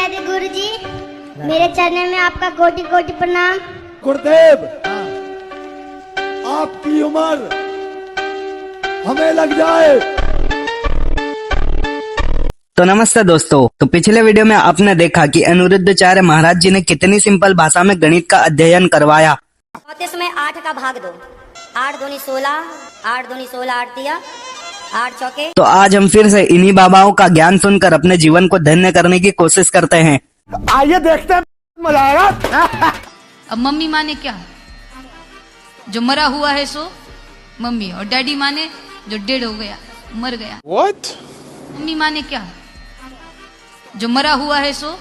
प्यारे गुरुजी, मेरे चरणों में आपका कोटि कोटि प्रणाम। गुरुदेव, आपकी उम्र हमें लग जाए। तो नमस्ते दोस्तों। तो पिछले वीडियो में आपने देखा कि अनिरुद्धाचार्य महाराज जी ने कितनी सिंपल भाषा में गणित का अध्ययन करवाया। और इसमें 8 का भाग दो, 8 दूनी 16, 8 दूनी 16, 8 दिया, 8 चौके। तो आज हम फिर से इन्हीं बाबाओं का ज्ञान सुनकर अपने जीवन को धन्य करने की कोशिश करते हैं। आइए देखते हैं, मजा आएगा। अब मम्मी माने क्या? जो मरा हुआ है सो मम्मी, और डैडी माने जो डेड हो गया, मर गया। What? मम्मी माने क्या? जो मरा हुआ है सो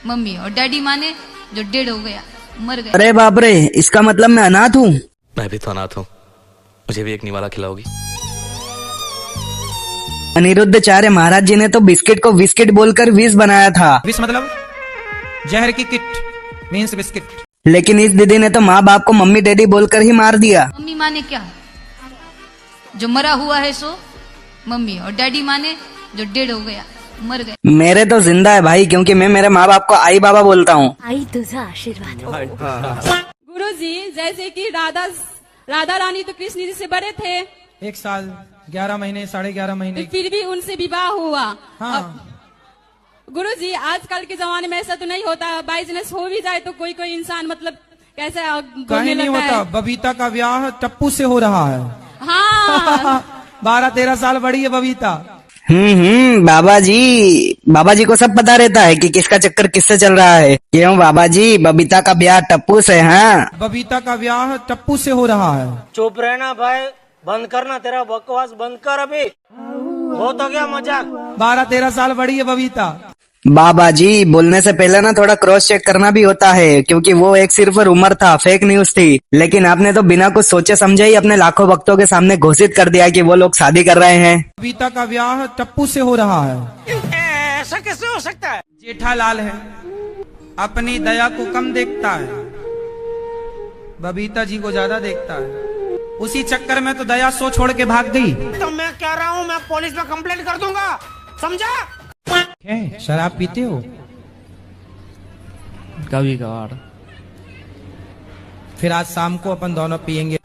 मम्मी, और डैडी माने जो डेड हो गया, मर गया। अरे बाप रे, इसका मतलब मैं अनाथ हूँ। मैं भी तो अनाथ हूँ, मुझे भी एक निवाला खिलाओगी? अनिरुद्धाचार्य महाराज जी ने तो बिस्किट को विस्किट बोलकर विष बनाया था। विष मतलब जहर की किट, मीन्स बिस्किट। लेकिन इस दीदी ने तो माँ बाप को मम्मी डैडी बोलकर ही मार दिया। मम्मी माने क्या? जो मरा हुआ है सो मम्मी, और डैडी माने जो डेड हो गया, मर गया। मेरे तो जिंदा है भाई, क्योंकि मैं मेरे माँ बाप को आई बाबा बोलता हूँ। आई तुझा आशीर्वाद। गुरुजी, जैसे कि राधा रानी तो कृष्ण जी से बड़े थे, 1 साल 11 महीने 11.5 महीने, फिर भी उनसे विवाह हुआ। हाँ। गुरुजी, आजकल के जमाने में ऐसा तो नहीं होता, बाइजनेस हो भी जाए तो कोई कोई इंसान मतलब कैसे कहीं नहीं होता। बबीता का ब्याह टप्पू से हो रहा है। हाँ। 12-13 साल बड़ी है बबीता। बाबा जी को सब पता रहता है कि किसका चक्कर किससे चल रहा है। क्यों बाबा जी, बबीता का ब्याह टप्पू से? हाँ, बबीता का ब्याह टप्पू से हो रहा है। चुप रहना भाई, बंद करना, तेरा बकवास बंद कर अभी, बहुत हो गया मजाक। 12-13 साल बड़ी है बबीता। बाबा जी, बोलने से पहले ना थोड़ा क्रॉस चेक करना भी होता है, क्योंकि वो एक सिर्फ रूमर था, फेक न्यूज थी। लेकिन आपने तो बिना कुछ सोचे समझे ही अपने लाखों भक्तों के सामने घोषित कर दिया कि वो लोग शादी कर रहे हैं। बबीता का ब्याह टप्पू से हो रहा है। ऐसा कैसे हो सकता है? जेठालाल है, अपनी दया को कम देखता है, बबीता जी को ज्यादा देखता है। उसी चक्कर में तो दया सो छोड़ के भाग गई। तो मैं कह रहा हूँ, मैं पुलिस में कंप्लेंट कर दूंगा, समझा? शराब पीते हो? कभी कभार। फिर आज शाम को अपन दोनों पियेंगे।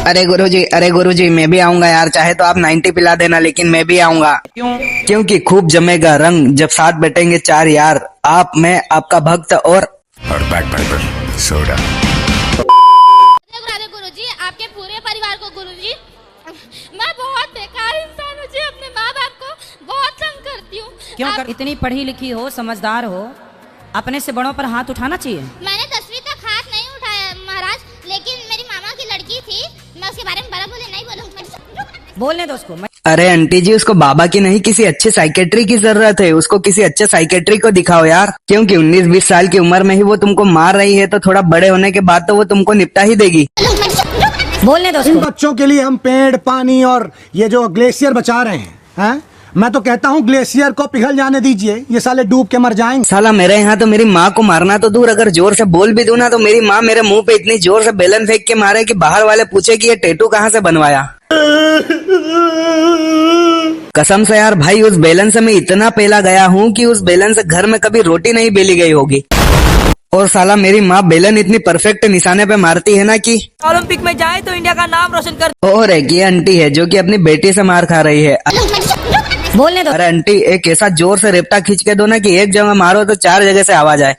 अरे गुरुजी, मैं भी आऊंगा यार। चाहे तो आप 90 पिला देना, लेकिन मैं भी आऊंगा। क्यों? क्योंकि खूब जमेगा रंग जब साथ बैठेंगे 4 यार। आप, मैं, आपका भक्त और सोडा। गुरुजी, आपके पूरे परिवार को गुरुजी, मैं बहुत बेकार इंसान हूँ जी, अपने माँ बाप को बहुत तंग करती हूँ। क्यों कर? इतनी पढ़ी लिखी हो, समझदार हो, अपने से बड़ों पर हाथ उठाना चाहिए। मैंने 10वीं तक हाथ नहीं उठाया महाराज, लेकिन मेरी मामा की लड़की थी, मैं उसके बारे में बड़ा बोले नहीं बोलूँगी। बोलने दो उसको। अरे आंटी जी, उसको बाबा की नहीं किसी अच्छे साइकेट्री की जरूरत है। उसको किसी अच्छे साइकेट्री को दिखाओ यार, क्योंकि 19-20 साल की उम्र में ही वो तुमको मार रही है, तो थोड़ा बड़े होने के बाद तो वो तुमको निपटा ही देगी। बोलने दो इन बच्चों के लिए हम पेड़, पानी और ये जो ग्लेशियर बचा रहे हैं। मैं तो कहता हूँ ग्लेशियर को पिघल जाने दीजिए, ये साले डूब के मर जाएंगे। साला मेरे यहाँ तो मेरी माँ को मारना तो दूर, अगर जोर से बोल भी दूं ना तो मेरी माँ मेरे मुंह पे इतनी जोर से बेलन फेंक के मारे कि बाहर वाले पूछे कि ये टैटू कहाँ से बनवाया। कसम से यार भाई, उस बेलन से मैं इतना पेला गया हूँ कि उस बेलन से घर में कभी रोटी नहीं बेली गई होगी। और साला मेरी माँ बेलन इतनी परफेक्ट निशाने पे मारती है ना कि ओलंपिक में जाए तो इंडिया का नाम रोशन कर। और एक ये आंटी है जो कि अपनी बेटी से मार खा रही है। बोलने दो। अरे आंटी, एक ऐसा जोर से रेपटा खींच के दो ना कि एक जगह मारो तो 4 जगह से आवाज आए।